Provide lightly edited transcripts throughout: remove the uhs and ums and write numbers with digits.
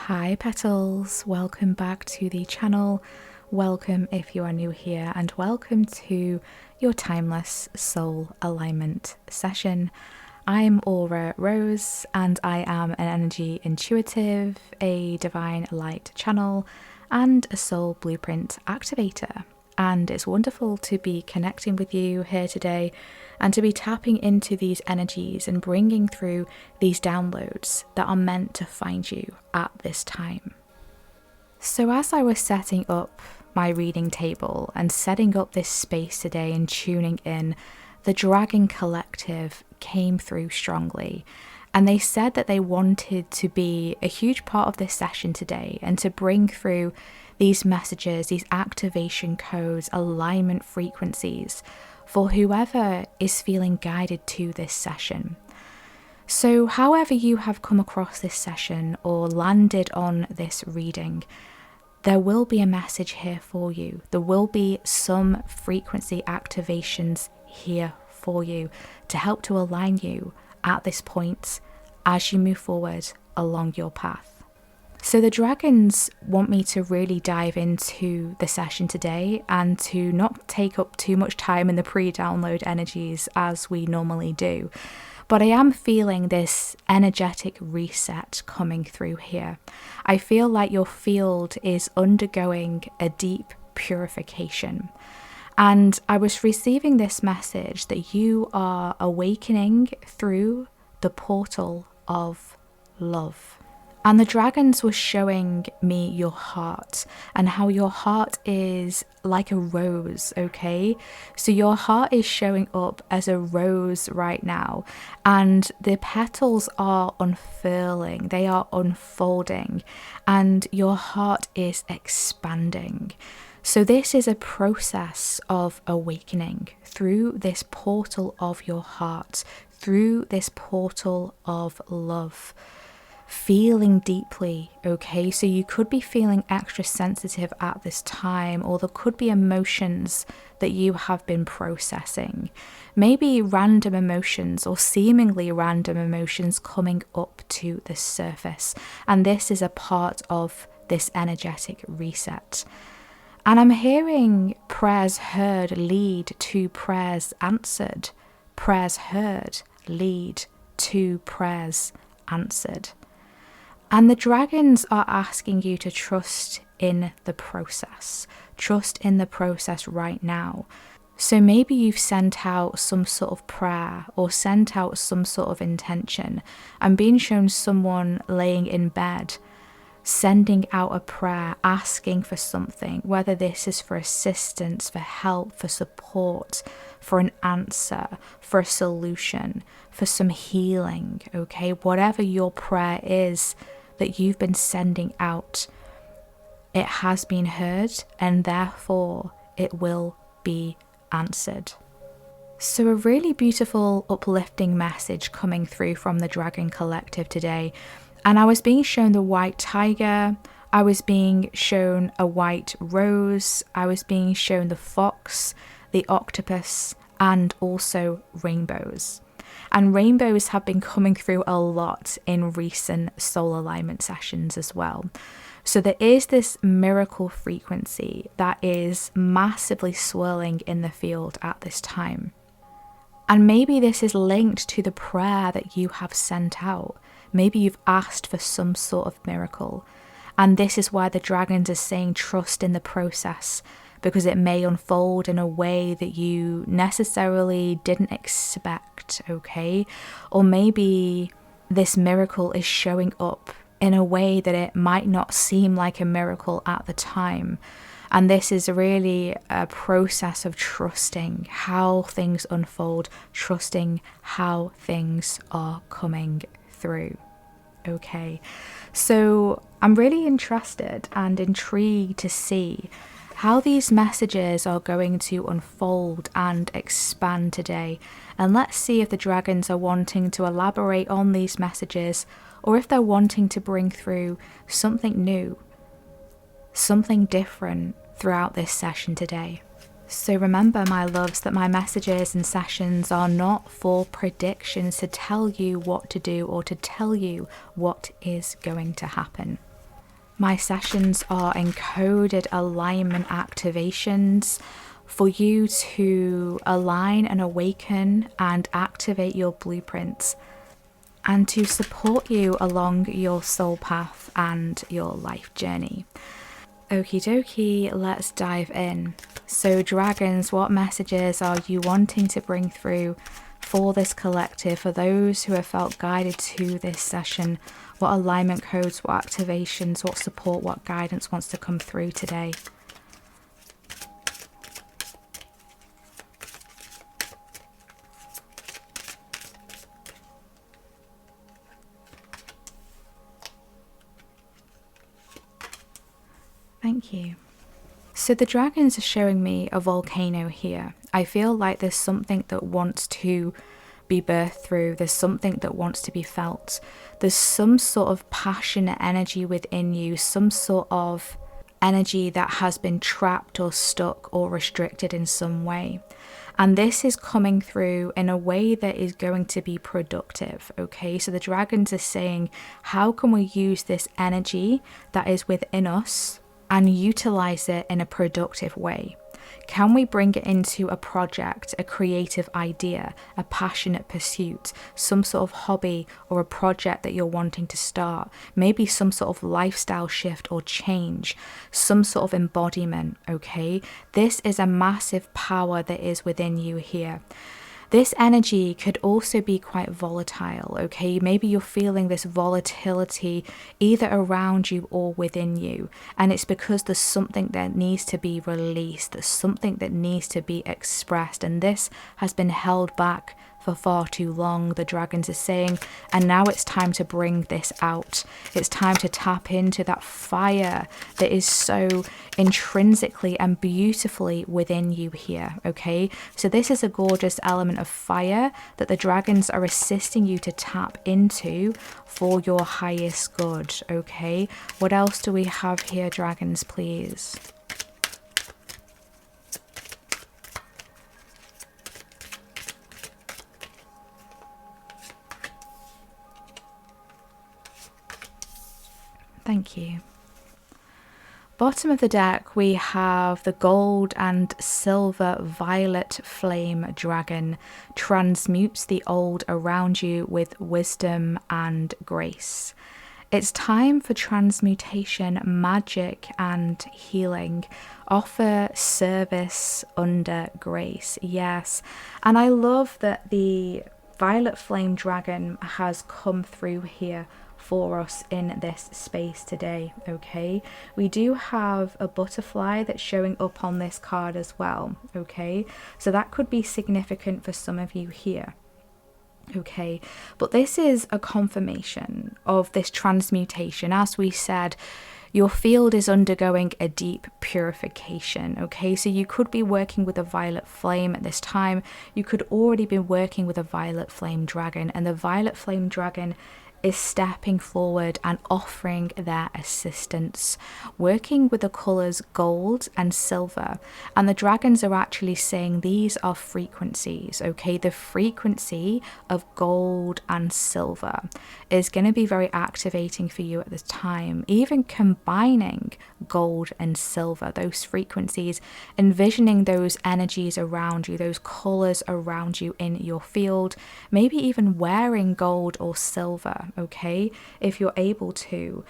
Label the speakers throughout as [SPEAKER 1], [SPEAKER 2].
[SPEAKER 1] Hi petals, welcome back to the channel. Welcome if you are new here, and welcome to your timeless soul alignment session. I'm Aura Rose and I am an energy intuitive, a divine light channel and a soul blueprint activator. And it's wonderful to be connecting with you here today and to be tapping into these energies and bringing through these downloads that are meant to find you at this time. So as I was setting up my reading table and setting up this space today and tuning in, the Dragon Collective came through strongly. And they said that they wanted to be a huge part of this session today and to bring through these messages, these activation codes, alignment frequencies for whoever is feeling guided to this session. So however you have come across this session or landed on this reading, there will be a message here for you. There will be some frequency activations here for you to help to align you at this point as you move forward along your path. So the dragons want me to really dive into the session today and to not take up too much time in the pre-download energies as we normally do. But I am feeling this energetic reset coming through here. I feel like your field is undergoing a deep purification. And I was receiving this message that you are awakening through the portal of love. And the dragons were showing me your heart and how your heart is like a rose, okay? So your heart is showing up as a rose right now, and the petals are unfurling, they are unfolding, and your heart is expanding. So this is a process of awakening through this portal of your heart, through this portal of love. Feeling deeply, okay? So you could be feeling extra sensitive at this time, or there could be emotions that you have been processing. Maybe random emotions or seemingly random emotions coming up to the surface. And this is a part of this energetic reset. And I'm hearing prayers heard lead to prayers answered. Prayers heard lead to prayers answered. And the dragons are asking you to trust in the process. Trust in the process right now. So maybe you've sent out some sort of prayer or sent out some sort of intention and been shown someone laying in bed, sending out a prayer, asking for something, whether this is for assistance, for help, for support, for an answer, for a solution, for some healing, okay? Whatever your prayer is that you've been sending out, it has been heard and therefore it will be answered. So a really beautiful, uplifting message coming through from the Dragon Collective today. And I was being shown the white tiger, I was being shown a white rose, I was being shown the fox, the octopus, and also rainbows. And rainbows have been coming through a lot in recent soul alignment sessions as well. So there is this miracle frequency that is massively swirling in the field at this time. And maybe this is linked to the prayer that you have sent out. Maybe you've asked for some sort of miracle. And this is why the dragons are saying trust in the process, because it may unfold in a way that you necessarily didn't expect, okay? Or maybe this miracle is showing up in a way that it might not seem like a miracle at the time. And this is really a process of trusting how things unfold, trusting how things are coming through. Okay, so I'm really interested and intrigued to see how these messages are going to unfold and expand today. And let's see if the dragons are wanting to elaborate on these messages, or if they're wanting to bring through something new, something different throughout this session today. So remember, my loves, that my messages and sessions are not for predictions to tell you what to do or to tell you what is going to happen. My sessions are encoded alignment activations for you to align and awaken and activate your blueprints, and to support you along your soul path and your life journey. Okie dokie, let's dive in. So dragons, what messages are you wanting to bring through for this collective, for those who have felt guided to this session? What alignment codes, what activations, what support, what guidance wants to come through today? Thank you. So the dragons are showing me a volcano here. I feel like there's something that wants to be birthed through. There's something that wants to be felt. There's some sort of passionate energy within you, some sort of energy that has been trapped or stuck or restricted in some way. And this is coming through in a way that is going to be productive, okay? So the dragons are saying, how can we use this energy that is within us and utilize it in a productive way? Can we bring it into a project, a creative idea, a passionate pursuit, some sort of hobby or a project that you're wanting to start? Maybe some sort of lifestyle shift or change, some sort of embodiment, okay? This is a massive power that is within you here. This energy could also be quite volatile, okay? Maybe you're feeling this volatility either around you or within you. And it's because there's something that needs to be released. There's something that needs to be expressed. And this has been held back for far too long, the dragons are saying, and now it's time to bring this out. It's time to tap into that fire that is so intrinsically and beautifully within you here, okay? So this is a gorgeous element of fire that the dragons are assisting you to tap into for your highest good, okay? What else do we have here, dragons, please? Thank you. Bottom of the deck, we have the gold and silver violet flame dragon transmutes the old around you with wisdom and grace. It's time for transmutation, magic and healing. Offer service under grace. Yes. And I love that the violet flame dragon has come through here for us in this space today, okay? We do have a butterfly that's showing up on this card as well, okay? So that could be significant for some of you here, okay? But this is a confirmation of this transmutation. As we said, your field is undergoing a deep purification, okay? So you could be working with a violet flame at this time. You could already be working with a violet flame dragon, and the violet flame dragon is stepping forward and offering their assistance, working with the colours gold and silver. And the dragons are actually saying these are frequencies, okay? The frequency of gold and silver is going to be very activating for you at this time. Even combining gold and silver, those frequencies, envisioning those energies around you, those colours around you in your field, maybe even wearing gold or silver, okay? If you're able to.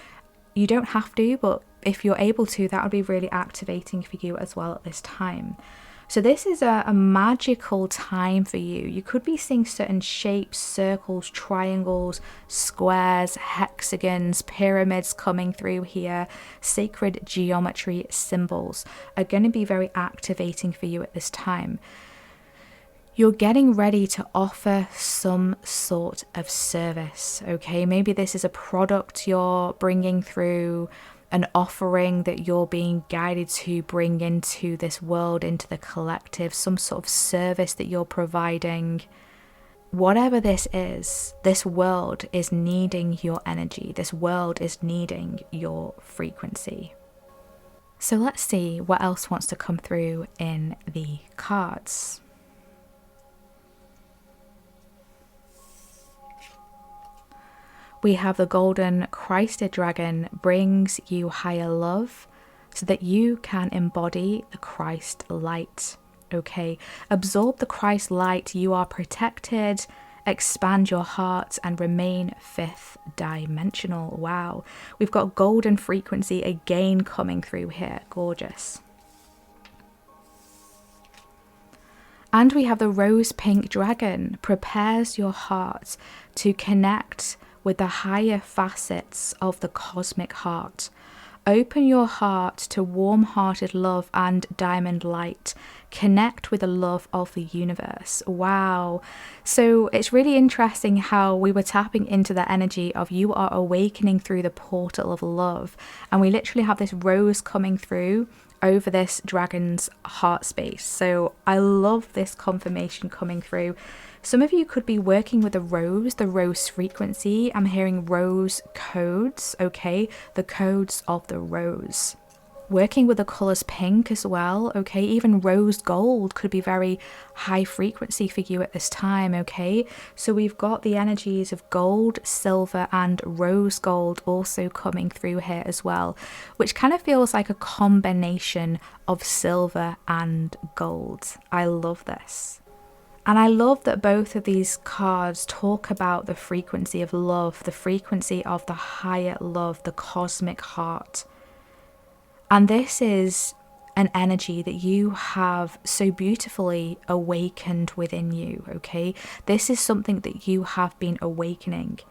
[SPEAKER 1] You don't have to, but if you're able to, that would be really activating for you as well at this time. So this is a magical time for you. You could be seeing certain shapes, circles, triangles, squares, hexagons, pyramids coming through here. Sacred geometry symbols are going to be very activating for you at this time. You're getting ready to offer some sort of service, okay? Maybe this is a product you're bringing through, an offering that you're being guided to bring into this world, into the collective, some sort of service that you're providing. Whatever this is, this world is needing your energy. This world is needing your frequency. So let's see what else wants to come through in the cards. We have the golden Christed dragon brings you higher love so that you can embody the Christ light. Okay, absorb the Christ light. You are protected. Expand your heart and remain fifth dimensional. Wow, we've got golden frequency again coming through here. Gorgeous. And we have the rose pink dragon prepares your heart to connect with the higher facets of the cosmic heart. Open your heart to warm-hearted love and diamond light. Connect with the love of the universe. Wow. So it's really interesting how we were tapping into the energy of you are awakening through the portal of love. And we literally have this rose coming through over this dragon's heart space. So I love this confirmation coming through. Some of you could be working with the rose frequency. I'm hearing rose codes, okay? The codes of the rose. Working with the colours pink as well, okay? Even rose gold could be very high frequency for you at this time, okay? So we've got the energies of gold, silver and rose gold also coming through here as well, which kind of feels like a combination of silver and gold. I love this. And I love that both of these cards talk about the frequency of love, the frequency of the higher love, the cosmic heart. And this is an energy that you have so beautifully awakened within you, okay? This is something that you have been awakening.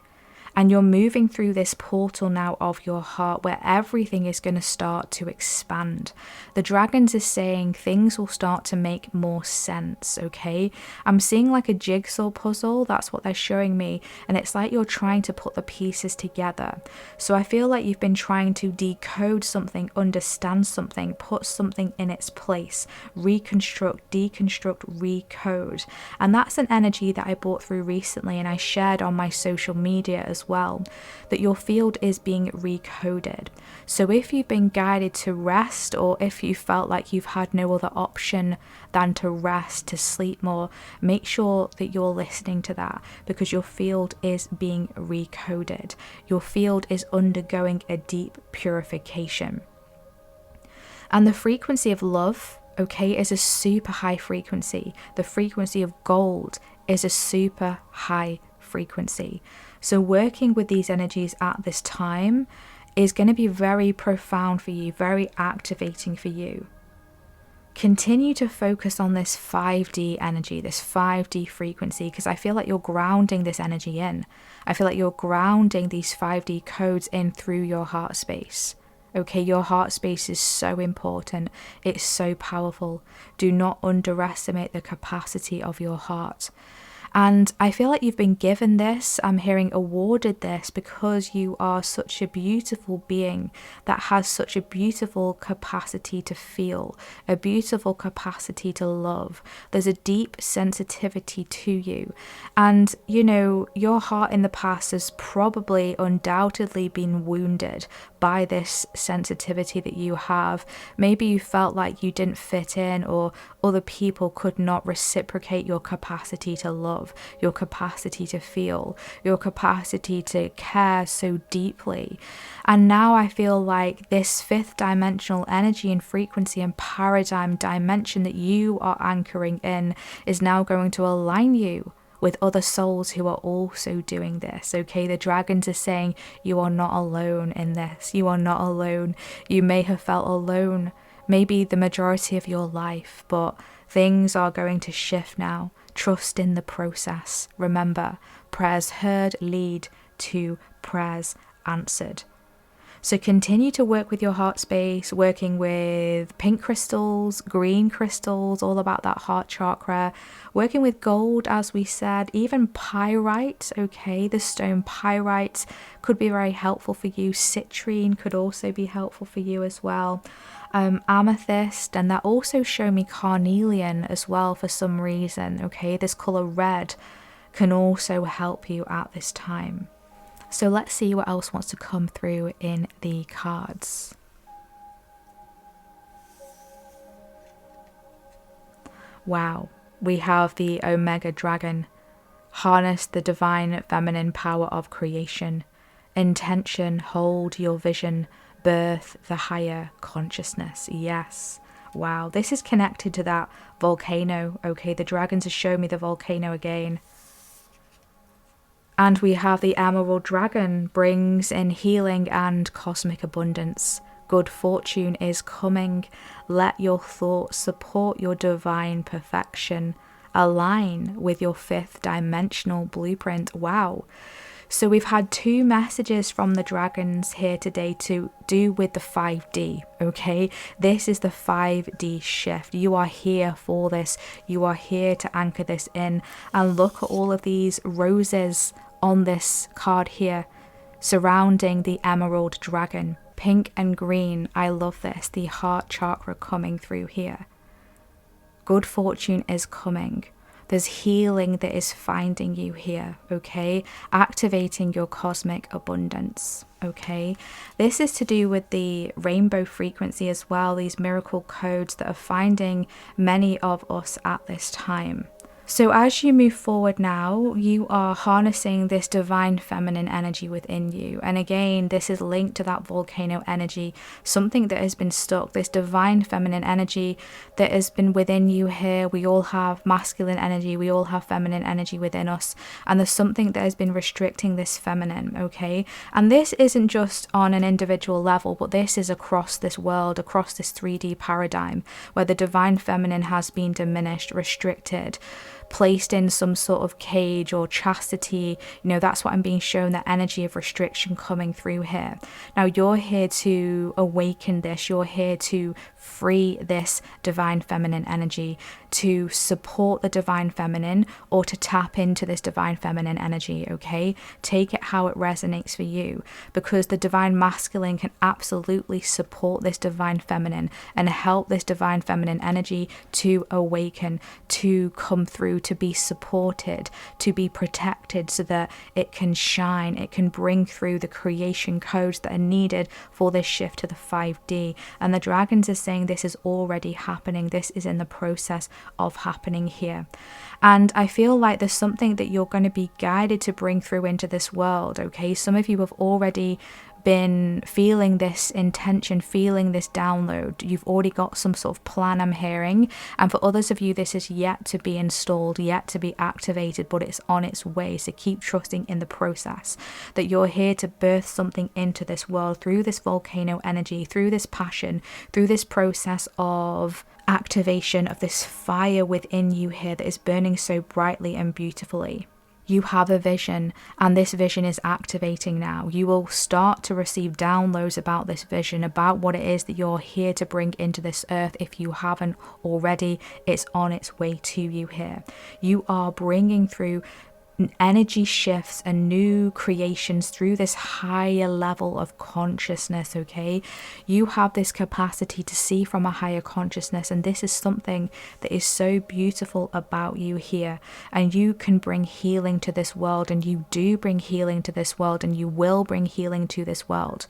[SPEAKER 1] And you're moving through this portal now of your heart where everything is going to start to expand. The dragons are saying things will start to make more sense, okay? I'm seeing like a jigsaw puzzle. That's what they're showing me. And it's like you're trying to put the pieces together. So I feel like you've been trying to decode something, understand something, put something in its place, reconstruct, deconstruct, recode. And that's an energy that I brought through recently and I shared on my social media as well, that your field is being recoded. So if you've been guided to rest, or if you felt like you've had no other option than to rest, to sleep more, make sure that you're listening to that, because your field is being recoded. Your field is undergoing a deep purification. And the frequency of love, okay, is a super high frequency. The frequency of gold is a super high frequency. So working with these energies at this time is going to be very profound for you, very activating for you. Continue to focus on this 5D energy, this 5D frequency, because I feel like you're grounding this energy in. I feel like you're grounding these 5D codes in through your heart space. Okay, your heart space is so important. It's so powerful. Do not underestimate the capacity of your heart. And I feel like you've been given this, I'm hearing awarded this, because you are such a beautiful being that has such a beautiful capacity to feel, a beautiful capacity to love. There's a deep sensitivity to you. And, you know, your heart in the past has probably undoubtedly been wounded by this sensitivity that you have. Maybe you felt like you didn't fit in, or other people could not reciprocate your capacity to love, your capacity to feel, your capacity to care so deeply. And now I feel like this fifth dimensional energy and frequency and paradigm dimension that you are anchoring in is now going to align you with other souls who are also doing this, okay? The dragons are saying you are not alone in this. You are not alone. You may have felt alone maybe the majority of your life, but things are going to shift now. Trust in the process. Remember, prayers heard lead to prayers answered. So continue to work with your heart space, working with pink crystals, green crystals, all about that heart chakra, working with gold, as we said, even pyrite, okay? The stone pyrite could be very helpful for you. Citrine could also be helpful for you as well. Amethyst, and that also show me carnelian as well for some reason, okay? This color red can also help you at this time. So let's see what else wants to come through in the cards. Wow, we have the Omega Dragon. Harness the divine feminine power of creation. intention, hold your vision, birth the higher consciousness. Yes. Wow, this is connected to that volcano. Okay, the dragons have shown me the volcano again. And we have the emerald dragon, brings in healing and cosmic abundance. Good fortune is coming. Let your thoughts support your divine perfection. Align with your fifth dimensional blueprint. Wow. So we've had two messages from the dragons here today to do with the 5D, okay? This is the 5D shift. You are here for this. You are here to anchor this in. And look at all of these roses on this card here surrounding the emerald dragon. Pink and green. I love this. The heart chakra coming through here. Good fortune is coming. There's healing that is finding you here, okay? Activating your cosmic abundance, okay? This is to do with the rainbow frequency as well, these miracle codes that are finding many of us at this time. So as you move forward now, you are harnessing this divine feminine energy within you. And again, this is linked to that volcano energy, something that has been stuck, this divine feminine energy that has been within you here. We all have masculine energy, we all have feminine energy within us. And there's something that has been restricting this feminine, okay? And this isn't just on an individual level, but this is across this world, across this 3D paradigm, where the divine feminine has been diminished, restricted, placed in some sort of cage or chastity. You know, that's what I'm being shown, that energy of restriction coming through here. Now you're here to awaken this. You're here to free this divine feminine energy, to support the divine feminine, or to tap into this divine feminine energy, okay? Take it how it resonates for you, because the divine masculine can absolutely support this divine feminine and help this divine feminine energy to awaken, to come through, to be supported, to be protected, so that it can shine, it can bring through the creation codes that are needed for this shift to the 5D. And the dragons are saying this is already happening. This is in the process of happening here. And I feel like there's something that you're going to be guided to bring through into this world, okay? Some of you have already been feeling this intention, feeling this download. You've already got some sort of plan, I'm hearing. And for others of you, this is yet to be installed, yet to be activated, but it's on its way. So keep trusting in the process, that you're here to birth something into this world through this volcano energy, through this passion, through this process of activation of this fire within you here that is burning so brightly and beautifully. You have a vision, and this vision is activating now. You will start to receive downloads about this vision, about what it is that you're here to bring into this earth. If you haven't already, it's on its way to you here. You are bringing through energy shifts and new creations through this higher level of consciousness, okay? You have this capacity to see from a higher consciousness, and this is something that is so beautiful about you here. And you can bring healing to this world, and you do bring healing to this world, and you will bring healing to this world.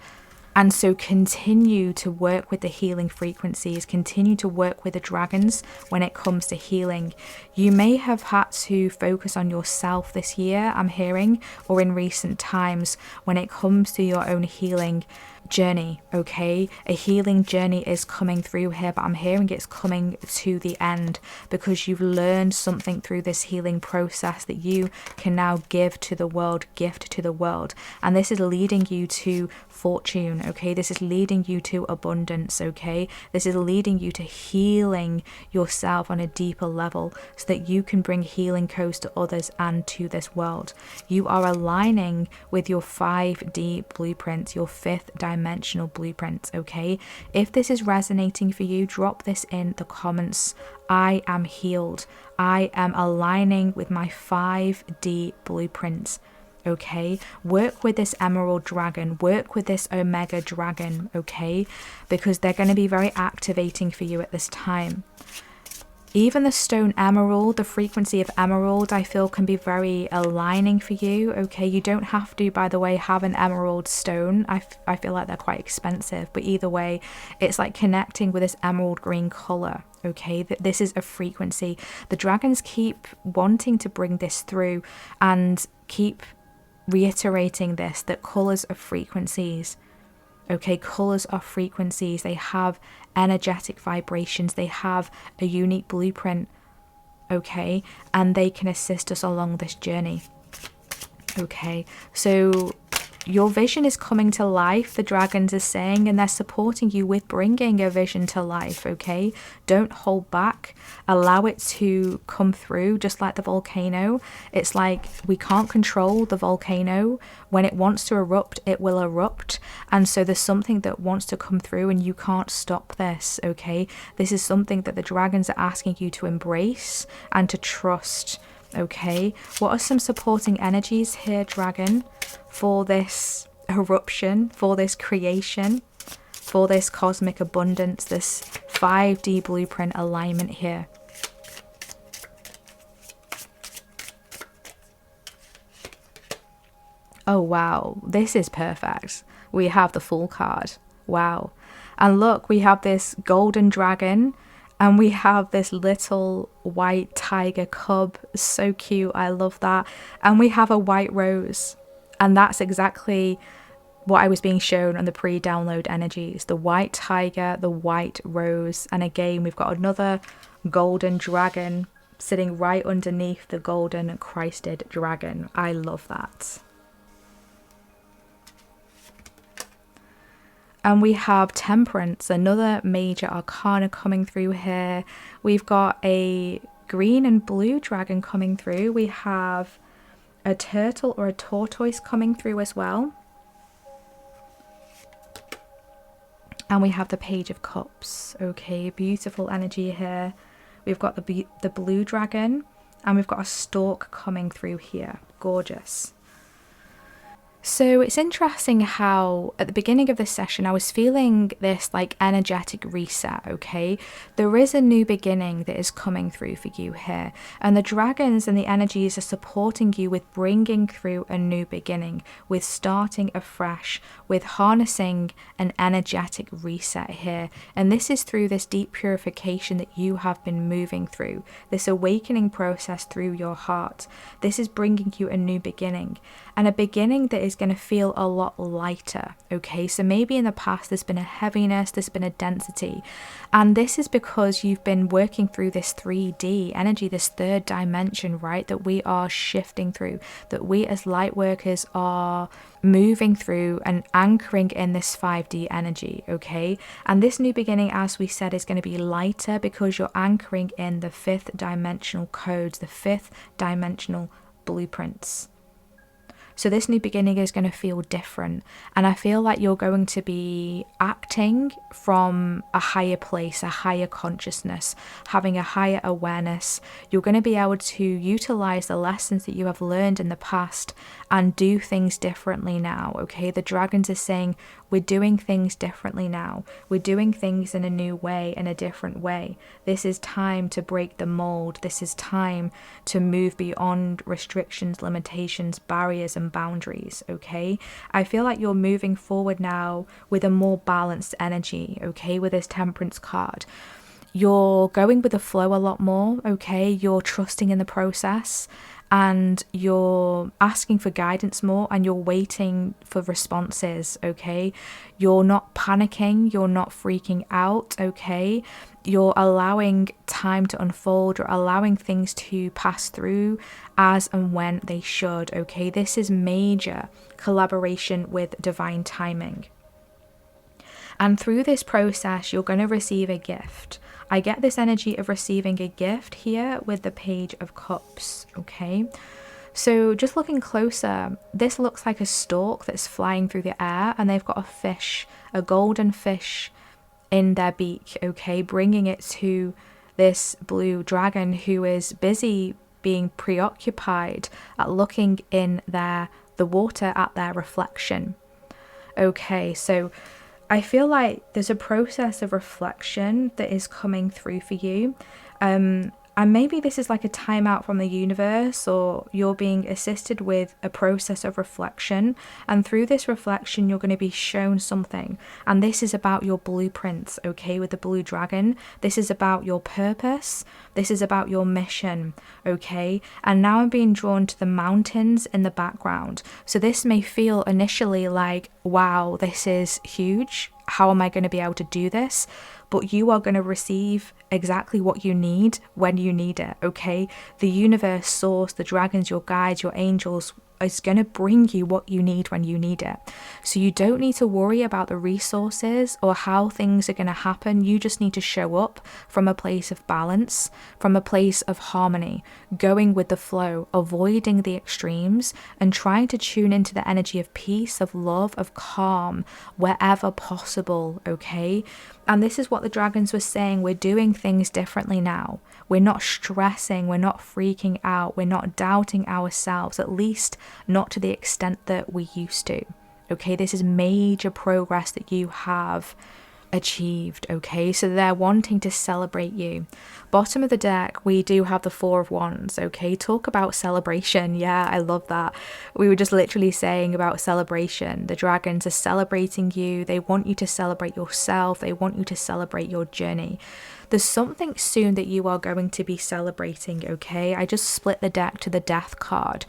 [SPEAKER 1] And so continue to work with the healing frequencies, continue to work with the dragons when it comes to healing. You may have had to focus on yourself this year, I'm hearing, or in recent times when it comes to your own healing journey, okay? A healing journey is coming through here, but I'm hearing it's coming to the end, because you've learned something through this healing process that you can now give to the world, gift to the world. And this is leading you to fortune, okay? This is leading you to abundance, okay? This is leading you to healing yourself on a deeper level, so that you can bring healing codes to others and to this world. You are aligning with your 5D blueprints, your fifth dimensional blueprints, okay? If this is resonating for you, drop this in the comments. I am healed. I am aligning with my 5D blueprints. Okay, work with this emerald dragon, work with this omega dragon, okay, because they're going to be very activating for you at this time. Even the stone emerald, the frequency of emerald, I feel can be very aligning for you, okay? You don't have to, by the way, have an emerald stone. I feel like they're quite expensive, but either way, it's like connecting with this emerald green color, okay? This is a frequency. The dragons keep wanting to bring this through and keep reiterating this, that colours are frequencies. Okay, colours are frequencies. They have energetic vibrations. They have a unique blueprint. Okay, and they can assist us along this journey. Okay, so your vision is coming to life, the dragons are saying, and they're supporting you with bringing a vision to life. Okay, don't hold back, allow it to come through. Just like the volcano, it's like we can't control the volcano. When it wants to erupt, it will erupt. And so there's something that wants to come through and you can't stop this. Okay, this is something that the dragons are asking you to embrace and to trust. Okay, what are some supporting energies here, dragon, for this eruption, for this creation, for this cosmic abundance, this 5D blueprint alignment here? Oh wow, this is perfect. We have the Fool card. Wow. And look, we have this golden dragon, and we have this little white tiger cub. So cute. I love that. And we have a white rose. And that's exactly what I was being shown on the pre-download energies. The white tiger, the white rose. And again, we've got another golden dragon sitting right underneath the golden Christed dragon. I love that. And we have Temperance, another major arcana coming through here. We've got a green and blue dragon coming through. We have a turtle or a tortoise coming through as well. And we have the Page of Cups. Okay, beautiful energy here. We've got the blue dragon, and we've got a stork coming through here. Gorgeous. So it's interesting how at the beginning of this session I was feeling this like energetic reset. Okay, there is a new beginning that is coming through for you here, and the dragons and the energies are supporting you with bringing through a new beginning, with starting afresh, with harnessing an energetic reset here. And this is through this deep purification that you have been moving through, this awakening process through your heart. This is bringing you a new beginning, and a beginning that is going to feel a lot lighter. Okay, so maybe in the past there's been a heaviness, there's been a density, and this is because you've been working through this 3D energy, this third dimension, right, that we are shifting through, that we as light workers are moving through and anchoring in this 5D energy. Okay, and this new beginning, as we said, is going to be lighter because you're anchoring in the 5th dimensional codes, the 5th dimensional blueprints. So this new beginning is going to feel different, and I feel like you're going to be acting from a higher place, a higher consciousness, having a higher awareness. You're going to be able to utilize the lessons that you have learned in the past and do things differently now. Okay, the dragons are saying we're doing things differently now. We're doing things in a new way, in a different way. This is time to break the mold. This is time to move beyond restrictions, limitations, barriers, and boundaries. Okay, I feel like you're moving forward now with a more balanced energy. Okay, with this Temperance card, you're going with the flow a lot more. Okay, you're trusting in the process, and you're asking for guidance more, and you're waiting for responses. Okay, you're not panicking, you're not freaking out. Okay, you're allowing time to unfold, you're allowing things to pass through as and when they should. Okay, this is major collaboration with divine timing. And through this process, you're going to receive a gift. I get this energy of receiving a gift here with the Page of Cups. Okay, so just looking closer, this looks like a stork that's flying through the air, and they've got a fish, a golden fish in their beak. Okay, bringing it to this blue dragon who is busy being preoccupied at looking in the water at their reflection. Okay, so I feel like there's a process of reflection that is coming through for you. And maybe this is like a timeout from the universe, or you're being assisted with a process of reflection. And through this reflection, you're going to be shown something. And this is about your blueprints, okay, with the blue dragon. This is about your purpose. This is about your mission, okay? And now I'm being drawn to the mountains in the background. So this may feel initially like, wow, this is huge. How am I going to be able to do this? But you are going to receive exactly what you need when you need it, okay? The universe, source, the dragons, your guides, your angels is going to bring you what you need when you need it. So you don't need to worry about the resources or how things are going to happen. You just need to show up from a place of balance, from a place of harmony, going with the flow, avoiding the extremes, and trying to tune into the energy of peace, of love, of calm, wherever possible, okay? And this is what the dragons were saying. We're doing things differently now. We're not stressing, we're not freaking out, we're not doubting ourselves, at least not to the extent that we used to. Okay, this is major progress that you have achieved, okay? So they're wanting to celebrate you. Bottom of the deck, we do have the Four of Wands, okay? Talk about celebration. Yeah, I love that. We were just literally saying about celebration. The dragons are celebrating you. They want you to celebrate yourself. They want you to celebrate your journey. There's something soon that you are going to be celebrating, okay? I just split the deck to the Death card.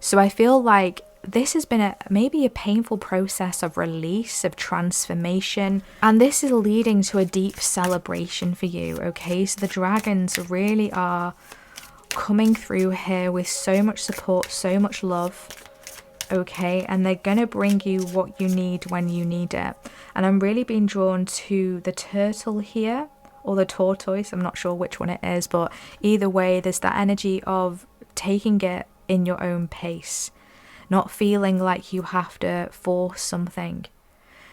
[SPEAKER 1] So I feel like this has been maybe a painful process of release, of transformation, and this is leading to a deep celebration for you, okay? So the dragons really are coming through here with so much support, so much love, okay? And they're gonna bring you what you need when you need it. And I'm really being drawn to the turtle here, or the tortoise, I'm not sure which one it is, but either way, there's that energy of taking it in your own pace, not feeling like you have to force something,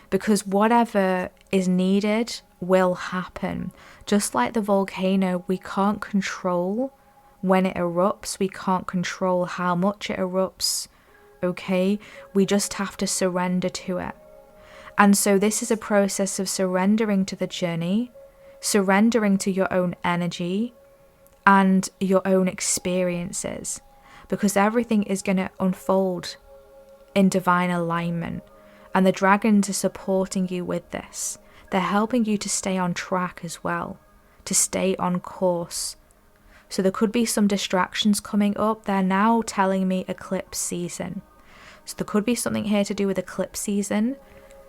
[SPEAKER 1] because whatever is needed will happen. Just like the volcano, we can't control when it erupts, we can't control how much it erupts, okay? We just have to surrender to it. And so this is a process of surrendering to the journey, surrendering to your own energy and your own experiences, because everything is going to unfold in divine alignment, and the dragons are supporting you with this. They're helping you to stay on track as well, to stay on course. So there could be some distractions coming up. They're now telling me eclipse season. So there could be something here to do with eclipse season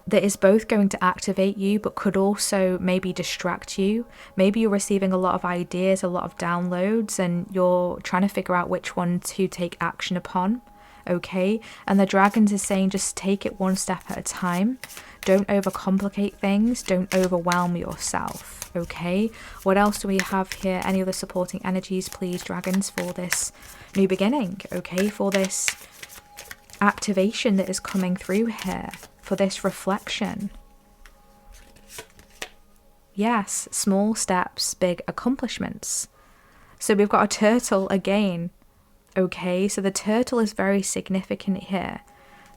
[SPEAKER 1] that is both going to activate you, but could also maybe distract you. Maybe you're receiving a lot of ideas, a lot of downloads, and you're trying to figure out which one to take action upon, okay? And the dragons is saying just take it one step at a time. Don't overcomplicate things. Don't overwhelm yourself, okay? What else do we have here? Any other supporting energies, please, dragons, for this new beginning, okay? For this activation that is coming through here, for this reflection. Yes, small steps, big accomplishments. So we've got a turtle again, okay? So the turtle is very significant here.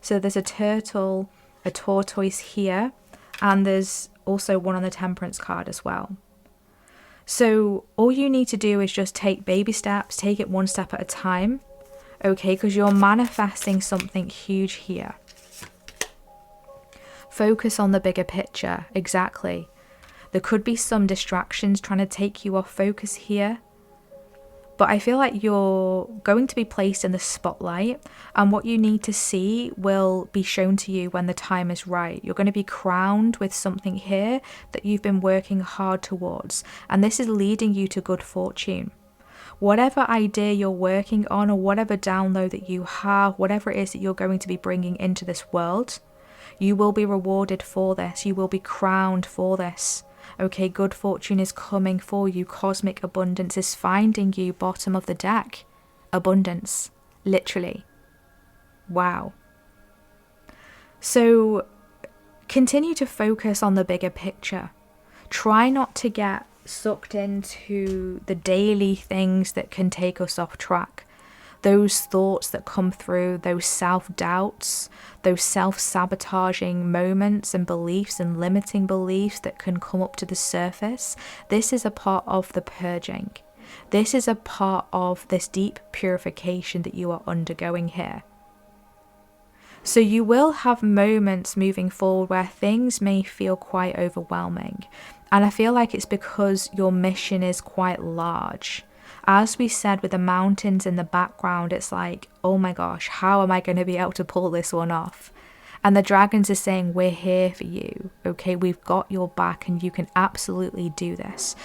[SPEAKER 1] So there's a turtle, a tortoise here, and there's also one on the Temperance card as well. So all you need to do is just take baby steps, take it one step at a time, okay? Because you're manifesting something huge here. Focus on the bigger picture, exactly. There could be some distractions trying to take you off focus here, but I feel like you're going to be placed in the spotlight, and what you need to see will be shown to you when the time is right. You're going to be crowned with something here that you've been working hard towards, and this is leading you to good fortune. Whatever idea you're working on, or whatever download that you have, whatever it is that you're going to be bringing into this world, you will be rewarded for this. You will be crowned for this. Okay, good fortune is coming for you. Cosmic abundance is finding you. Bottom of the deck. Abundance. Literally. Wow. So continue to focus on the bigger picture. Try not to get sucked into the daily things that can take us off track. Those thoughts that come through, those self-doubts, those self-sabotaging moments and beliefs and limiting beliefs that can come up to the surface. This is a part of the purging. This is a part of this deep purification that you are undergoing here. So you will have moments moving forward where things may feel quite overwhelming. And I feel like it's because your mission is quite large. As we said, with the mountains in the background, it's like, oh my gosh, how am I going to be able to pull this one off? And the dragons are saying, we're here for you. Okay, we've got your back and you can absolutely do this.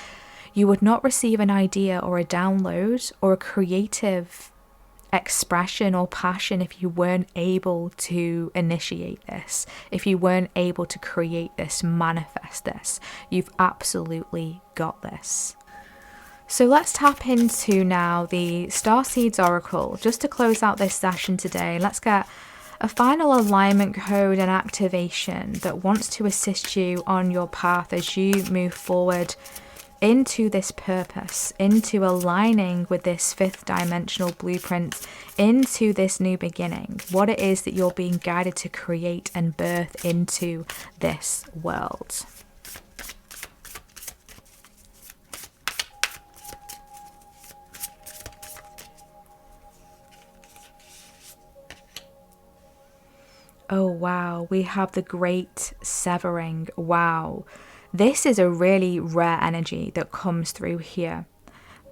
[SPEAKER 1] You would not receive an idea or a download or a creative expression or passion if you weren't able to initiate this, if you weren't able to create this, manifest this. You've absolutely got this. So let's tap into now the Starseeds Oracle. Just to close out this session today, let's get a final alignment code and activation that wants to assist you on your path as you move forward into this purpose, into aligning with this fifth dimensional blueprint, into this new beginning, what it is that you're being guided to create and birth into this world. Oh wow, we have the Great Severing. Wow. This is a really rare energy that comes through here.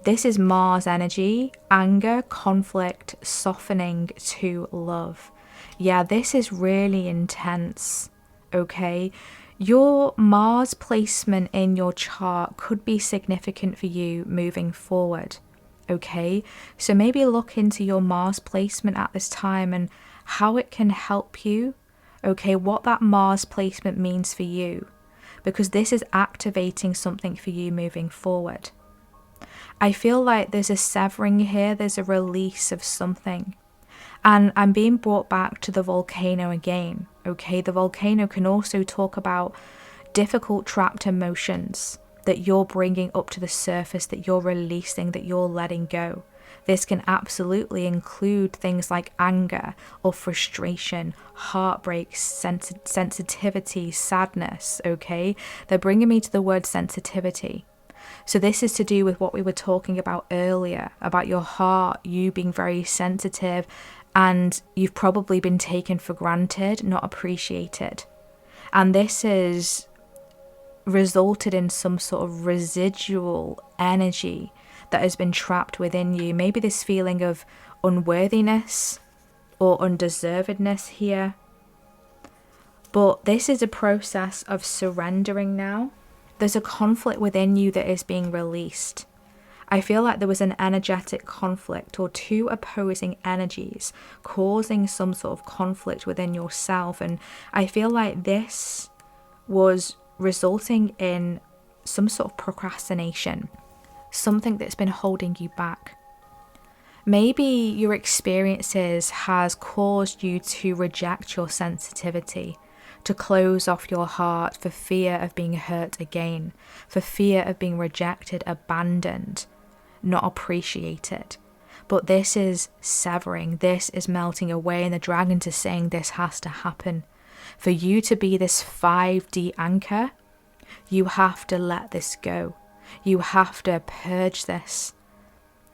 [SPEAKER 1] This is Mars energy, anger, conflict, softening to love. Yeah, this is really intense, okay? Your Mars placement in your chart could be significant for you moving forward, okay? So maybe look into your Mars placement at this time and how it can help you, okay? What that Mars placement means for you, because this is activating something for you moving forward. I feel like there's a severing here, there's a release of something. And I'm being brought back to the volcano again, okay? The volcano can also talk about difficult trapped emotions that you're bringing up to the surface, that you're releasing, that you're letting go. This can absolutely include things like anger or frustration, heartbreak, sensitivity, sadness, okay? They're bringing me to the word sensitivity. So this is to do with what we were talking about earlier, about your heart, you being very sensitive, and you've probably been taken for granted, not appreciated. And this has resulted in some sort of residual energy that has been trapped within you. Maybe this feeling of unworthiness or undeservedness here. But this is a process of surrendering now. There's a conflict within you that is being released. I feel like there was an energetic conflict or two opposing energies causing some sort of conflict within yourself. And I feel like this was resulting in some sort of procrastination, something that's been holding you back. Maybe your experiences has caused you to reject your sensitivity, to close off your heart for fear of being hurt again, for fear of being rejected, abandoned, not appreciated. But this is severing, this is melting away, and the dragons are saying this has to happen. For you to be this 5D anchor, you have to let this go. You have to purge this.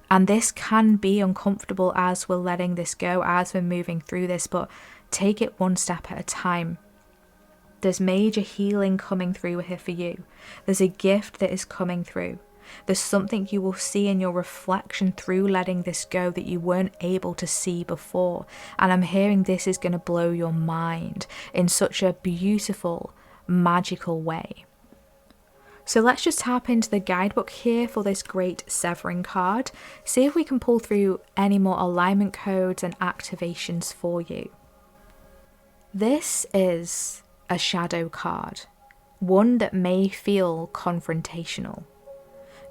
[SPEAKER 1] And this can be uncomfortable as we're letting this go, as we're moving through this, but take it one step at a time. There's major healing coming through here for you. There's a gift that is coming through. There's something you will see in your reflection through letting this go that you weren't able to see before. And I'm hearing this is going to blow your mind in such a beautiful, magical way. So let's just tap into the guidebook here for this Great Severing card. See if we can pull through any more alignment codes and activations for you. This is a shadow card, one that may feel confrontational.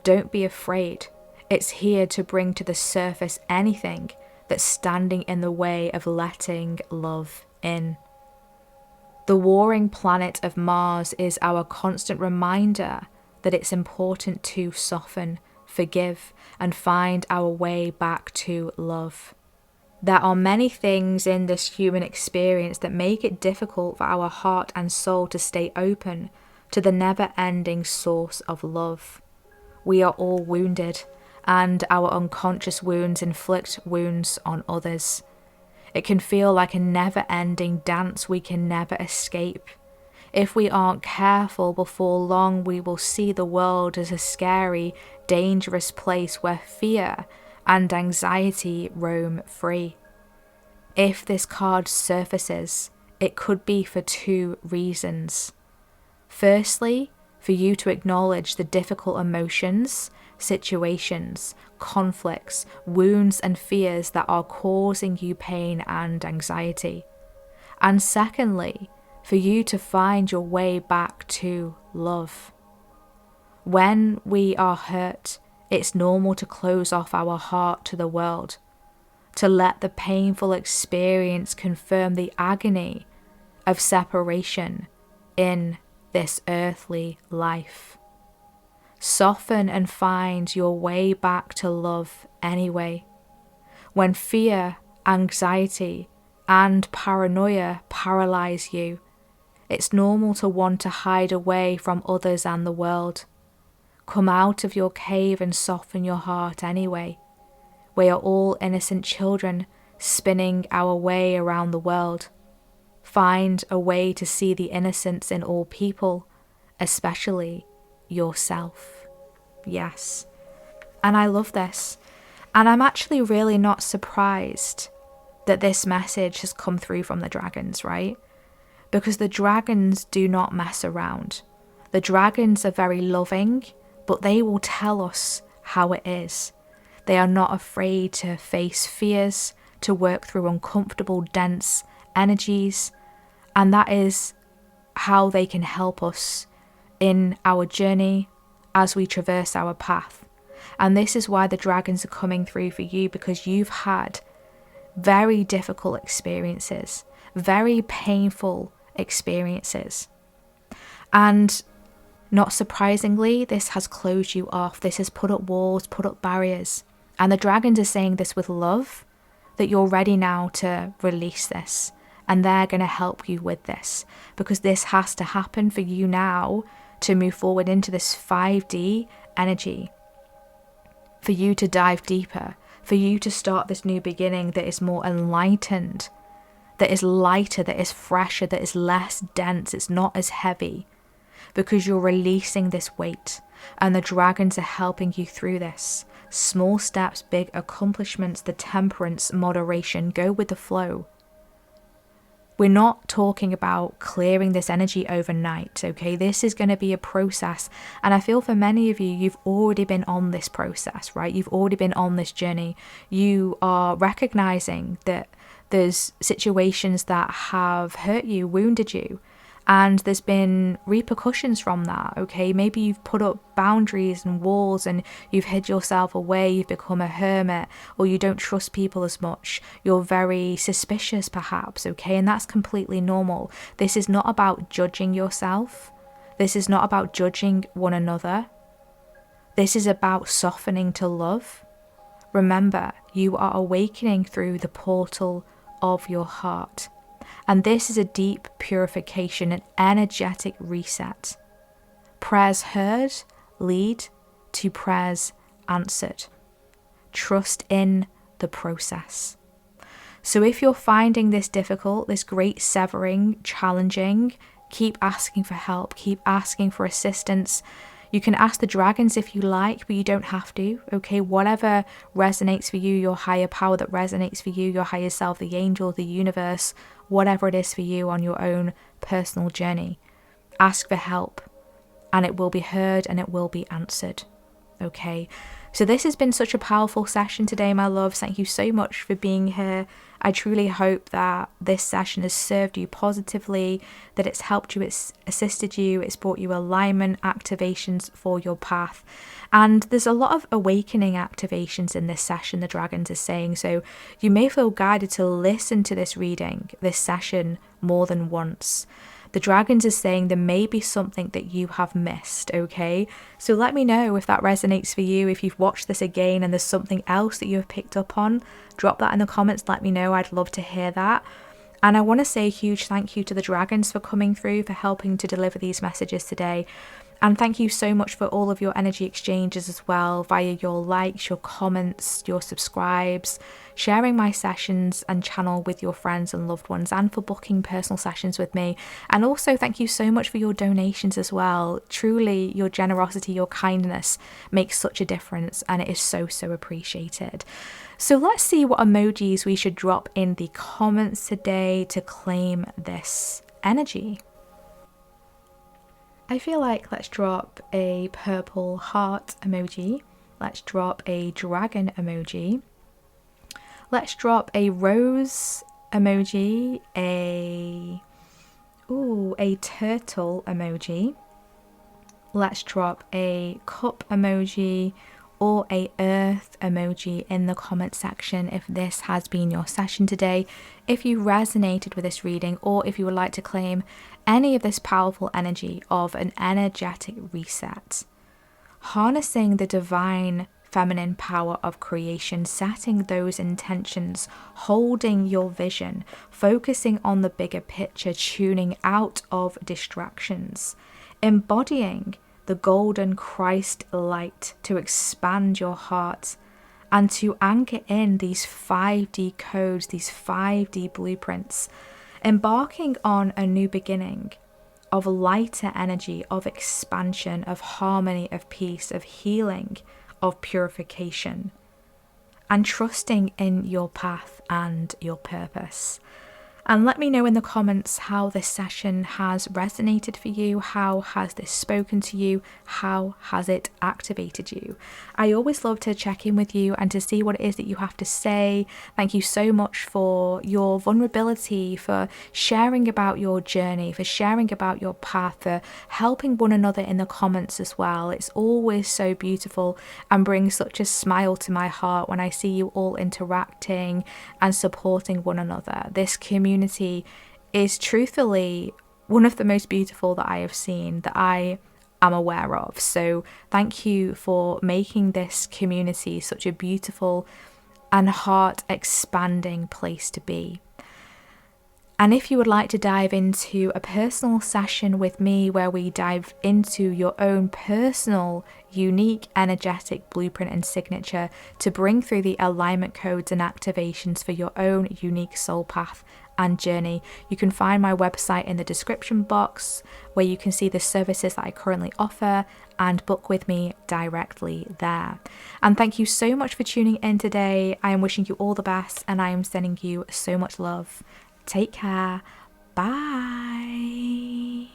[SPEAKER 1] Don't be afraid. It's here to bring to the surface anything that's standing in the way of letting love in. The warring planet of Mars is our constant reminder that it's important to soften, forgive, and find our way back to love. There are many things in this human experience that make it difficult for our heart and soul to stay open to the never-ending source of love. We are all wounded, and our unconscious wounds inflict wounds on others. It can feel like a never-ending dance we can never escape. If we aren't careful, before long we will see the world as a scary, dangerous place where fear and anxiety roam free. If this card surfaces, it could be for two reasons. Firstly, for you to acknowledge the difficult emotions, situations, conflicts, wounds and fears that are causing you pain and anxiety. And secondly, for you to find your way back to love. When we are hurt, it's normal to close off our heart to the world, to let the painful experience confirm the agony of separation in this earthly life. Soften and find your way back to love anyway. When fear, anxiety, and paranoia paralyze you, it's normal to want to hide away from others and the world. Come out of your cave and soften your heart anyway. We are all innocent children spinning our way around the world. Find a way to see the innocence in all people, especially yourself. Yes. And I love this. And I'm actually really not surprised that this message has come through from the dragons, right? Because the dragons do not mess around. The dragons are very loving, but they will tell us how it is. They are not afraid to face fears, to work through uncomfortable, dense energies, and that is how they can help us in our journey as we traverse our path. And this is why the dragons are coming through for you, because you've had very difficult experiences, very painful experiences. And not surprisingly, this has closed you off. This has put up walls, put up barriers. And the dragons are saying this with love, that you're ready now to release this. And they're going to help you with this, because this has to happen for you now to move forward into this 5D energy. For you to dive deeper, for you to start this new beginning that is more enlightened, that is lighter, that is fresher, that is less dense, it's not as heavy, because you're releasing this weight, and the dragons are helping you through this. Small steps, big accomplishments, the temperance, moderation, go with the flow. We're not talking about clearing this energy overnight, okay? This is going to be a process. And I feel for many of you, you've already been on this process, right? You've already been on this journey. You are recognizing that there's situations that have hurt you, wounded you, and there's been repercussions from that, okay? Maybe you've put up boundaries and walls and you've hid yourself away, you've become a hermit, or you don't trust people as much. You're very suspicious perhaps, okay? And that's completely normal. This is not about judging yourself. This is not about judging one another. This is about softening to love. Remember, you are awakening through the portal of your heart. And this is a deep purification, an energetic reset. Prayers heard lead to prayers answered. Trust in the process. So if you're finding this difficult, this great severing, challenging, keep asking for help, keep asking for assistance. You can ask the dragons if you like, but you don't have to, okay? Whatever resonates for you, your higher power that resonates for you, your higher self, the angel, the universe, whatever it is for you on your own personal journey. Ask for help, and it will be heard and it will be answered, okay? So this has been such a powerful session today, my loves. Thank you so much for being here. I truly hope that this session has served you positively, that it's helped you, it's assisted you, it's brought you alignment activations for your path. And there's a lot of awakening activations in this session, the dragons are saying. So you may feel guided to listen to this reading, this session, more than once. The dragons are saying there may be something that you have missed, okay? So let me know if that resonates for you, if you've watched this again and there's something else that you have picked up on. Drop that in the comments, let me know, I'd love to hear that. And I want to say a huge thank you to the dragons for coming through, for helping to deliver these messages today. And thank you so much for all of your energy exchanges as well, via your likes, your comments, your subscribes, sharing my sessions and channel with your friends and loved ones, and for booking personal sessions with me. And also thank you so much for your donations as well. Truly, your generosity, your kindness makes such a difference, and it is so, so appreciated. So let's see what emojis we should drop in the comments today to claim this energy. I feel like let's drop a purple heart emoji. Let's drop a dragon emoji. Let's drop a rose emoji, a turtle emoji. Let's drop a cup emoji or a earth emoji in the comment section if this has been your session today, if you resonated with this reading, or if you would like to claim any of this powerful energy of an energetic reset. Harnessing the divine feminine power of creation, setting those intentions, holding your vision, focusing on the bigger picture, tuning out of distractions, embodying the golden Christ light to expand your heart and to anchor in these 5D codes, these 5D blueprints, embarking on a new beginning of lighter energy, of expansion, of harmony, of peace, of healing, of purification, and trusting in your path and your purpose. And let me know in the comments how this session has resonated for you. How has this spoken to you? How has it activated you? I always love to check in with you and to see what it is that you have to say. Thank you so much for your vulnerability, for sharing about your journey, for sharing about your path, for helping one another in the comments as well. It's always so beautiful and brings such a smile to my heart when I see you all interacting and supporting one another. This community is truthfully one of the most beautiful that I have seen, that I am aware of. So thank you for making this community such a beautiful and heart expanding place to be. And if you would like to dive into a personal session with me where we dive into your own personal, unique, energetic blueprint and signature to bring through the alignment codes and activations for your own unique soul path and journey, you can find my website in the description box, where you can see the services that I currently offer and book with me directly there. And thank you so much for tuning in today. I am wishing you all the best, and I am sending you so much love. Take care. Bye.